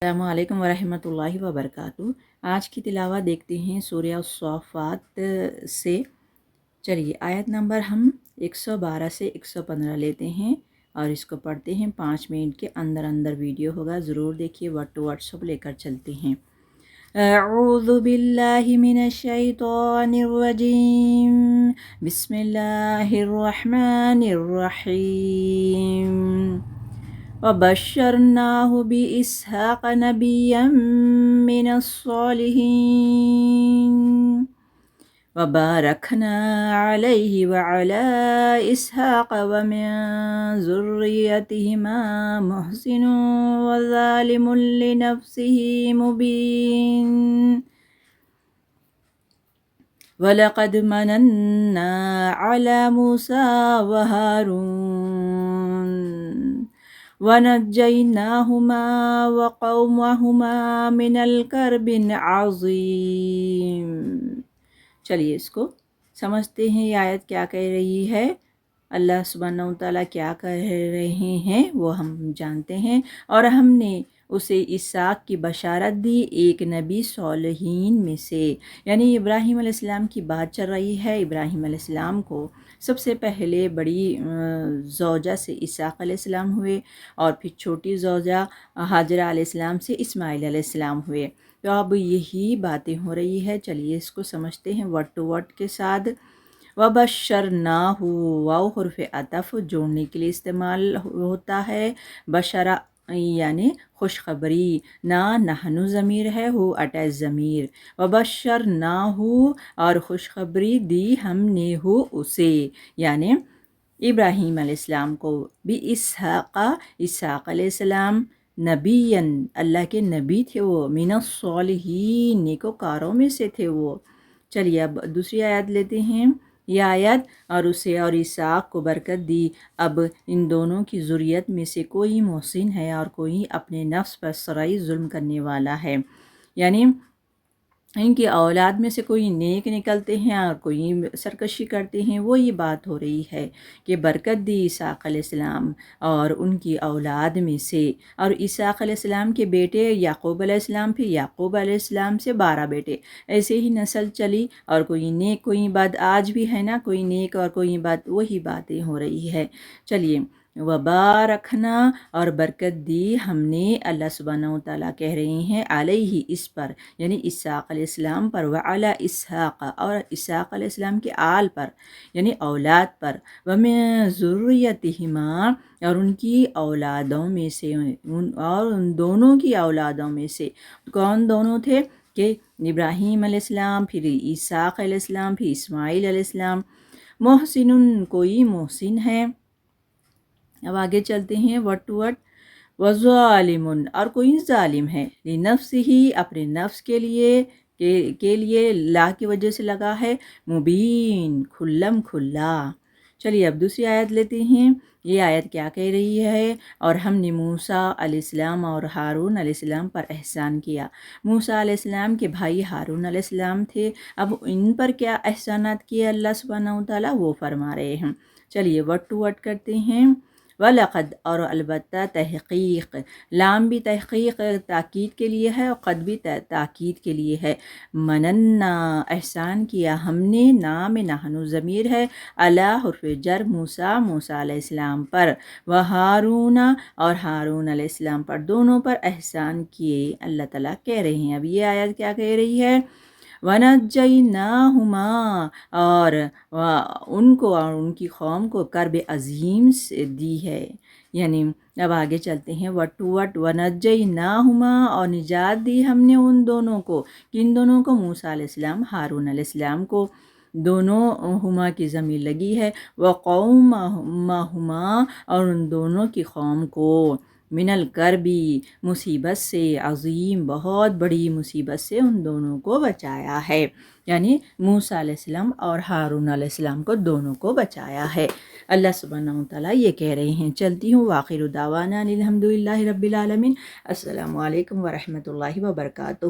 السلام علیکم ورحمۃ اللہ وبرکاتہ۔ آج کی تلاوت دیکھتے ہیں سورہ الصافات سے۔ چلیے آیت نمبر ہم 112 سے 115 لیتے ہیں اور اس کو پڑھتے ہیں۔ 5 منٹ کے اندر اندر ویڈیو ہوگا، ضرور دیکھیے، ورڈ ٹو ورڈ سب لے کر چلتے ہیں۔ اعوذ باللہ من الشیطان الرجیم، بسم اللہ الرحمن الرحیم۔ وبشرناه بإسحاق نبيا من الصالحين وباركنا عليه وعلى إسحاق ومن ذريتهما محسن وظالم لنفسه مبين وَلَقَدْ مَنَنَّا عَلَى مُوسَى وَهَارُونَ وَنَجَّيْنَاهُمَا وَقَوْمَهُمَا مِنَ الْكَرْبِ الْعَظِيمِ۔ چلیے اس کو سمجھتے ہیں، یہ آیت کیا کہہ رہی ہے، اللہ سبحانہ وتعالیٰ کیا کہہ رہے ہیں وہ ہم جانتے ہیں۔ اور ہم نے اسے اسحاق کی بشارت دی، ایک نبی صالحین میں سے، یعنی ابراہیم علیہ السلام کی بات چل رہی ہے۔ ابراہیم علیہ السلام کو سب سے پہلے بڑی زوجہ سے اسحاق علیہ السلام ہوئے، اور پھر چھوٹی زوجہ ہاجرہ علیہ السلام سے اسماعیل علیہ السلام ہوئے۔ تو اب یہی باتیں ہو رہی ہے، چلیے اس کو سمجھتے ہیں ورڈ ٹو ورڈ کے ساتھ۔ وَبَشَّرْنَاهُ، واو حرف عطف جوڑنے کے لیے استعمال ہوتا ہے۔ بشرا یعنی خوشخبری، نحن ضمیر ہے، ہو اٹیچ ضمیر۔ وَبَشَّرْنَاهُ، اور خوشخبری دی ہم نے ہو اسے، یعنی ابراہیم علیہ السلام کو، بِإِسْحَاقَ، اسحاق علیہ السلام، نبیًا، اللہ کے نبی تھے وہ، من الصالحین، نیکوکاروں میں سے تھے وہ۔ چلیے اب دوسری آیت لیتے ہیں۔ یہ آیت، اور اسے اور اسحاق کو برکت دی، اب ان دونوں کی ذریت میں سے کوئی محسن ہے اور کوئی اپنے نفس پر سرائی ظلم کرنے والا ہے، یعنی ان کی اولاد میں سے کوئی نیک نکلتے ہیں اور کوئی سرکشی کرتے ہیں۔ وہ یہ بات ہو رہی ہے کہ برکت دی اسحاق علیہ السلام اور ان کی اولاد میں سے، اور اسحاق علیہ السلام کے بیٹے یعقوب علیہ السلام، پھر یعقوب علیہ السلام سے 12 بیٹے، ایسے ہی نسل چلی، اور کوئی نیک کوئی بد، آج بھی ہے نا، کوئی نیک اور کوئی بد، وہی باتیں ہو رہی ہے۔ چلیے وبارکنا، اور برکت دی ہم نے، اللہ سبحانہ وتعالیٰ کہہ رہے ہیں، علیہ، اس پر، یعنی اسحاق علیہ السلام پر، وعلی اسحاق، اور اسحاق علیہ السلام کے آل پر، یعنی اولاد پر، ومن ذریتہما، اور ان کی اولادوں میں سے، اور ان دونوں کی اولادوں میں سے، کون دونوں تھے کہ ابراہیم علیہ السلام، پھر اسحاق علیہ السلام، پھر اسماعیل علیہ السلام، محسن، کوئی محسن ہے۔ اب آگے چلتے ہیں ورڈ ٹو ورڈ۔ وظالم، اور کوئی ظالم ہے، لنفسہ، اپنے نفس کے لیے لا کی وجہ سے لگا ہے، مبین، کھلم کھلا۔ چلیے اب دوسری آیت لیتے ہیں۔ یہ آیت کیا کہہ رہی ہے، اور ہم نے موسیٰ علیہ السلام اور ہارون علیہ السلام پر احسان کیا۔ موسیٰ علیہ السلام کے بھائی ہارون علیہ السلام تھے، اب ان پر کیا احسانات کیے اللہ سبحانہ وتعالیٰ، وہ فرما رہے ہیں۔ چلیے ورڈ ٹو ورڈ کرتے ہیں۔ وَلَقَدْ، اور البتہ، تحقیق، لام بھی تحقیق تاکید کے لیے ہے اور قد بھی تاکید کے لیے ہے۔ مننا، احسان کیا ہم نے، نام نحن ضمیر ہے، علی حرف جر، موسیٰ علیہ السلام پر، وہارون، اور ہارون علیہ السلام پر، دونوں پر احسان کیے اللہ تعالیٰ کہہ رہے ہیں۔ اب یہ آیت کیا کہہ رہی ہے، وَنَجَّيْنَاهُمَا، اور ان کو اور ان کی قوم کو کرب عظیم سے دی ہے، یعنی اب آگے چلتے ہیں ورڈ ٹو ورڈ۔ وَنَجَّيْنَاهُمَا، اور نجات دی ہم نے ان دونوں کو، کن دونوں کو، موسیٰ علیہ السلام، ہارون علیہ السلام کو، دونوں ہما کی ضمیر لگی ہے، وَقَوْمَهُمَا، اور ان دونوں کی قوم کو، من الکربی، مصیبت سے، عظیم، بہت بڑی مصیبت سے ان دونوں کو بچایا ہے، یعنی موسیٰ علیہ السلام اور ہارون علیہ السلام کو، دونوں کو بچایا ہے، اللہ سبحانہ وتعالیٰ یہ کہہ رہے ہیں۔ چلتی ہوں، وآخر دعوانا الحمدللہ رب العالمین۔ السلام علیکم ورحمۃ اللہ وبرکاتہ۔